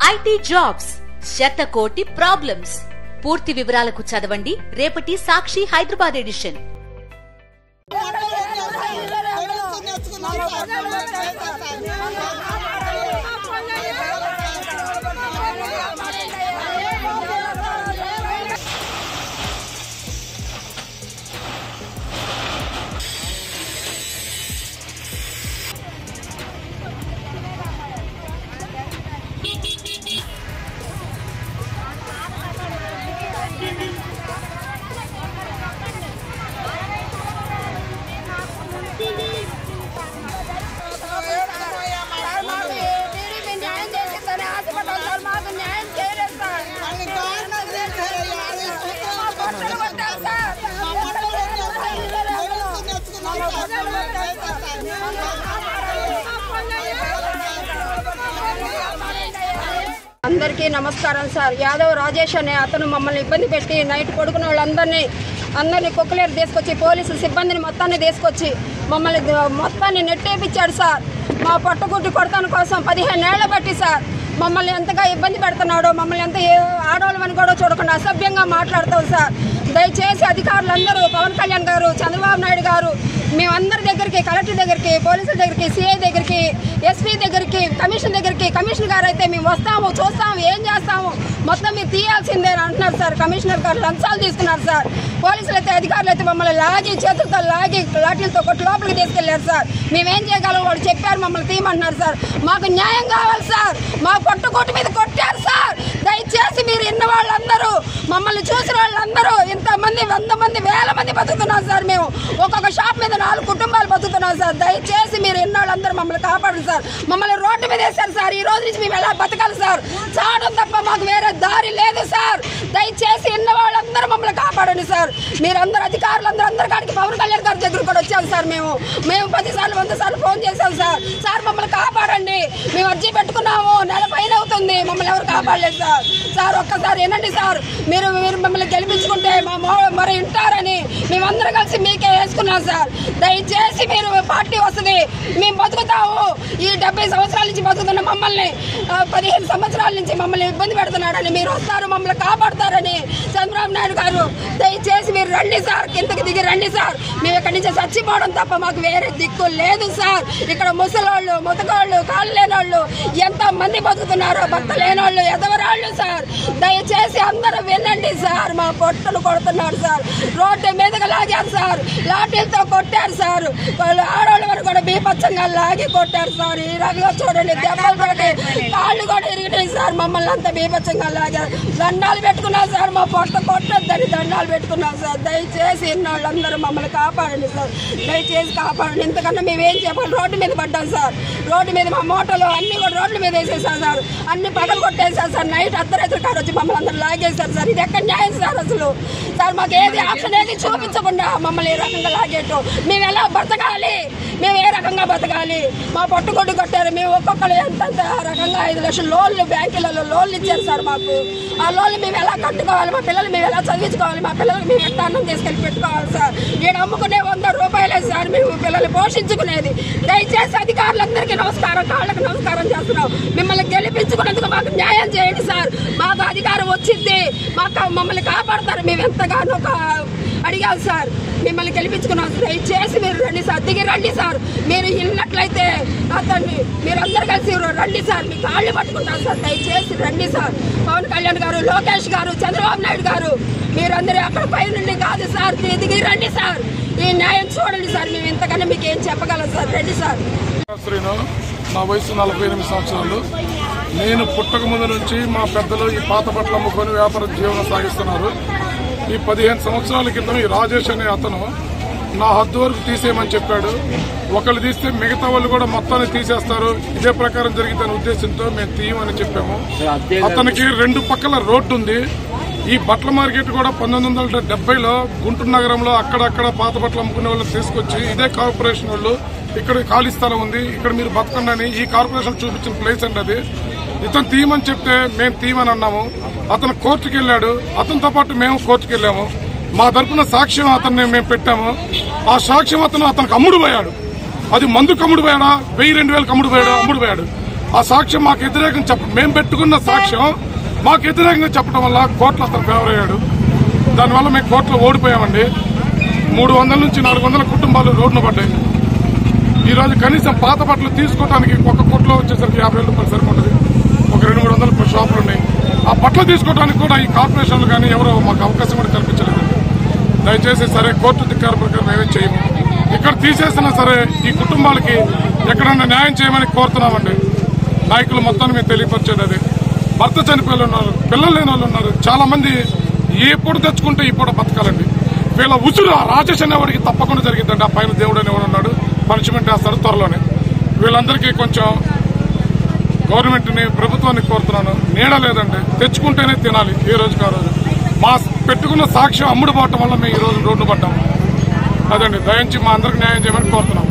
IT jobs శతకోటి problems. పూర్తి వివరాలకు చదవండి రేపటి సాక్షి హైదరాబాద్ ఎడిషన్. అందరికీ నమస్కారం సార్. యాదవ్ రాజేష్ అనే అతను మమ్మల్ని ఇబ్బంది పెట్టి నైట్ పడుకున్న వాళ్ళందరినీ కుక్కలేరు తీసుకొచ్చి పోలీసు సిబ్బందిని మొత్తాన్ని తీసుకొచ్చి మొత్తాన్ని నెట్టేపించాడు సార్. మా పట్టుకుట్టి కొడతాను కోసం 15 ఏళ్ల బట్టి సార్ మమ్మల్ని ఎంతగా ఇబ్బంది పెడుతున్నాడో, మమ్మల్ని ఎంత ఆడవాళ్ళమని కూడా చూడకుండా అసభ్యంగా మాట్లాడతాం సార్. దయచేసి అధికారులందరూ పవన్ కళ్యాణ్ గారు, చంద్రబాబు నాయుడు గారు మేమందరి దగ్గరికి, కలెక్టర్ దగ్గరికి, పోలీసుల దగ్గరికి, సిఐ దగ్గరికి, ఎస్పీ దగ్గరికి, కమిషన్ దగ్గరికి, కమిషనర్ గారు అయితే మేము వస్తాము, చూస్తాము, ఏం చేస్తాము, మొత్తం మీరు తీయాల్సిందే అని అంటున్నారు సార్. కమిషనర్ గారు లంచాలు తీసుకున్నారు సార్. పోలీసులు అయితే, అధికారులు అయితే మమ్మల్ని లాగి చేతులతో లాగి లాఠీలతో కొట్టి లోపలికి తీసుకెళ్లారు సార్. మేమేం చేయగలం, వాళ్ళు చెప్పారు మమ్మల్ని తీయమంటున్నారు సార్. మాకు న్యాయం కావాలి సార్. మా పట్టుకోటి మీద కొట్టారు సార్. దయచేసి మీరు ఇన్న వాళ్ళందరూ, మమ్మల్ని చూసిన వాళ్ళందరూ, ఇంతమంది 100 మంది 1000 మంది బతుకుతున్నాం సార్. మేము ఒక్కొక్క షాప్ మీద 4 కుటుంబాలు బతుకుతున్నాం సార్. దయచేసి మీరు ఇన్న వాళ్ళందరూ మమ్మల్ని కాపాడండి సార్. మమ్మల్ని రోడ్డు మీద వేశారు సార్. ఈ రోజు నుంచి మేము ఎలా బతకాలి సార్? చావడం తప్ప మాకు వేరే దారి లేదు సార్. దయచేసి ఇన్న వాళ్ళందరూ మమ్మల్ని కాపాడండి సార్. మీరందరూ అధికారులందరూ అందరి కాడికి పవన్ కళ్యాణ్ గారి దగ్గర కూడా వచ్చాము సార్. మేము 10 సార్లు 100 సార్లు ఫోన్ చేశాం సార్. సార్ మమ్మల్ని కాపాడండి, మేము అర్జీ పెట్టుకున్నాము, నెల పైన అవుతుంది, మమ్మల్ని ఎవరు కాపాడలేదు సార్. సార్ ఒక్కసారి వినండి సార్. మీరు మమ్మల్ని గెలిపించుకుంటే మరి వింటారని మేమందరం కలిసి మీకే వేసుకున్నాం సార్. దయచేసి మీరు పార్టీ వస్తుంది, మేము బతుకుతాము. ఈ 70 సంవత్సరాల నుంచి బతుకుతున్న మమ్మల్ని 15 సంవత్సరాల నుంచి మమ్మల్ని ఇబ్బంది పెడుతున్నాడని, మీరు వస్తారు మమ్మల్ని కాపాడతారని చంద్రబాబు నాయుడు గారు దయచేసి మీరు రండి సార్, కిందకి దిగి రండి సార్. మేము ఇక్కడి నుంచి చచ్చిపోవడం తప్ప మాకు వేరే దిక్కు లేదు సార్. ఇక్కడ ముసలోళ్ళు, ముతకోళ్ళు, కాళ్ళు లేనోళ్ళు ఎంతమంది బతుకుతున్నారో, భర్త లేనోళ్ళు, ఎదవరాళ్ళు సార్. దయచేసి అందరూ వినండి సార్. మా పొట్టలు కొడుతున్నారు సార్. రోడ్డు మీదగా లాగారు సార్, లాఠీలతో కొట్టారు సార్. వాళ్ళు ఆడవాళ్ళ వరకు కూడా బీపచ్చంగా లాగి కొట్టారు సార్. ఈ రకంగా చూడండి, దెబ్బలు కొట్టి కాళ్ళు కూడా ఇరిగినాయి సార్. మమ్మల్ని అంతా బీపచ్చంగా లాగారు. దండాలు పెట్టుకున్నారు సార్. మా పొట్ట కొట్టొద్దని దండాలు పెట్టుకున్నాం సార్. దయచేసి ఇన్నాళ్ళందరూ మమ్మల్ని కాపాడండి సార్. దయచేసి కాపాడండి. ఇంతకన్నా మేమేం చెప్పాలి? రోడ్డు మీద పడ్డాం సార్. రోడ్డు మీద మా మోటార్లు అన్ని కూడా రోడ్ల మీద వేసేసారు సార్. అన్ని పగలు కొట్టేసారు సార్. నైట్ అర్ధరాత్రి కాడ వచ్చి మమ్మల్ని అందరూ లాగేశారు సార్. ఇది ఎక్కడ న్యాయం సార్? అసలు సార్ మాకు ఏది ఆప్షన్ ఏది చూపించకుండా మమ్మల్ని ఏ రకంగా లాగేటం, మేము ఎలా బతకాలి, మేము ఏ రకంగా బతకాలి? మా పట్టుకొడ్డు కొట్టారు. మేము ఒక్కొక్కరు ఎంతంత రకంగా 5 లక్షల లోన్లు బ్యాంకులలో లోన్లు ఇచ్చారు సార్ మాకు. ఆ లోన్లు మేము ఎలా కట్టుకోవాలి? మా పిల్లలు మేము ఎలా చదివించుకోవాలి? మా పిల్లలకు మేము ఎంత అన్నం తీసుకెళ్ళి పెట్టుకోవాలి సార్? నేను అమ్ముకునే 100 రూపాయలే సార్ మేము పిల్లల్ని పోషించుకునేది. దయచేసి అధికారులందరికీ నమస్కారం, కాళ్ళకు నమస్కారం చేస్తున్నాం. మిమ్మల్ని గెలిపించుకున్నందుకు మాకు న్యాయం చేయండి సార్. మాకు అధికారం వచ్చింది, మమ్మల్ని కాపాడతారు. మేము ఎంతగానో అడిగాలి సార్. మిమ్మల్ని గెలిపించుకున్నాం. దయచేసి మీరు రండి సార్, దిగి రండి సార్. మీరు ఇన్నట్లయితే అతన్ని మీరందరూ కలిసి రండి సార్. మీ కాళ్ళు పట్టుకుంటారు సార్. దయచేసి రండి సార్. పవన్ కళ్యాణ్ గారు, లోకేష్ గారు, చంద్రబాబు నాయుడు గారు మీరందరూ అక్కడ పై నుండి కాదు సార్, దిగి రండి సార్. ఈ న్యాయం చూడండి సార్. మేము ఇంతకన్నా మీకు ఏం చెప్పగలం సార్? రండి సార్. నా వయసు 48 సంవత్సరాలు. నేను పుట్టక ముందు నుంచి మా పెద్దలు ఈ పాత బట్టలు అమ్ముకొని వ్యాపార జీవనం సాగిస్తున్నారు. ఈ 15 సంవత్సరాల క్రితం ఈ రాజేష్ అనే అతను నా హద్దు వరకు తీసేయమని చెప్పాడు. ఒకళ్ళు తీస్తే మిగతా వాళ్ళు కూడా మొత్తాన్ని తీసేస్తారు, ఇదే ప్రకారం జరిగిందనే ఉద్దేశంతో మేము తీయమని చెప్పాము. అతనికి 2 పక్కల రోడ్డు ఉంది. ఈ బట్టల మార్కెట్ కూడా 1970లో గుంటూరు నగరంలో అక్కడక్కడ పాత బట్టలు అమ్ముకునే వాళ్ళు తీసుకొచ్చి ఇదే కార్పొరేషన్ వాళ్ళు ఇక్కడ ఖాళీ స్థలం ఉంది, ఇక్కడ మీరు బతకండి అని ఈ కార్పొరేషన్ చూపించిన ప్లేస్ అండి అది. ఇతను తీయమని చెప్తే మేము తీయమని అన్నాము. అతను కోర్టుకు వెళ్ళాడు. అతనితో పాటు మేము కోర్టుకు వెళ్ళాము. మా తరఫున సాక్ష్యం అతన్ని మేము పెట్టాము. ఆ సాక్ష్యం అతనికి అమ్ముడు పోయాడు. అది మందుకు అమ్ముడు పోయాడా, 1000-2000 అమ్ముడు పోయాడు. ఆ సాక్ష్యం మాకు వ్యతిరేకంగా మేము పెట్టుకున్న సాక్ష్యం మాకు వ్యతిరేకంగా చెప్పడం వల్ల కోర్టులో అతను ఫేవర్ అయ్యాడు. దానివల్ల మేము కోర్టులో ఓడిపోయామండి. 300 నుంచి 400 కుటుంబాలు రోడ్డున పడ్డాయి. ఈ రోజు కనీసం పాత బట్టలు తీసుకోవడానికి ఒక కోట్లో వచ్చేసరికి 50 రూపాయలు సరిపోతుంది. ఒక 200-300 షాపులు ఉన్నాయి. ఆ బట్టలు తీసుకోవడానికి కూడా ఈ కార్పొరేషన్లు కానీ ఎవరో మాకు అవకాశం కూడా కల్పించలేదు. దయచేసి సరే కోర్టు ధిక్కార ప్రకారం మేమే చేయము. ఇక్కడ తీసేసినా సరే ఈ కుటుంబాలకి ఎక్కడన్నా న్యాయం చేయమని కోరుతున్నామండి. నాయకులు మొత్తాన్ని మేము తెలియపరిచేది అది. భర్త చనిపోయి ఉన్నారు, పిల్లలు లేని వాళ్ళు ఉన్నారు. చాలా మంది ఎప్పుడు తెచ్చుకుంటే ఇప్పుడు బతకాలండి. వీళ్ళ ఉసురు రాజేష్ అనేవాడికి తప్పకుండా జరిగిందండి. ఆ పైన దేవుడు అనేవాడు ఉన్నాడు, పనిష్మెంట్ వేస్తాడు త్వరలోనే. వీళ్ళందరికీ కొంచెం గవర్నమెంట్ని ప్రభుత్వాన్ని కోరుతున్నాను. నీడ లేదండి, తెచ్చుకుంటేనే తినాలి ఏ రోజుకి ఆ రోజు. మా పెట్టుకున్న సాక్ష్యం అమ్ముడు పోవటం వల్ల మేము ఈ రోజు రోడ్డు పడ్డాము. అదండి, దయించి మా అందరికి న్యాయం చేయమని కోరుతున్నాం.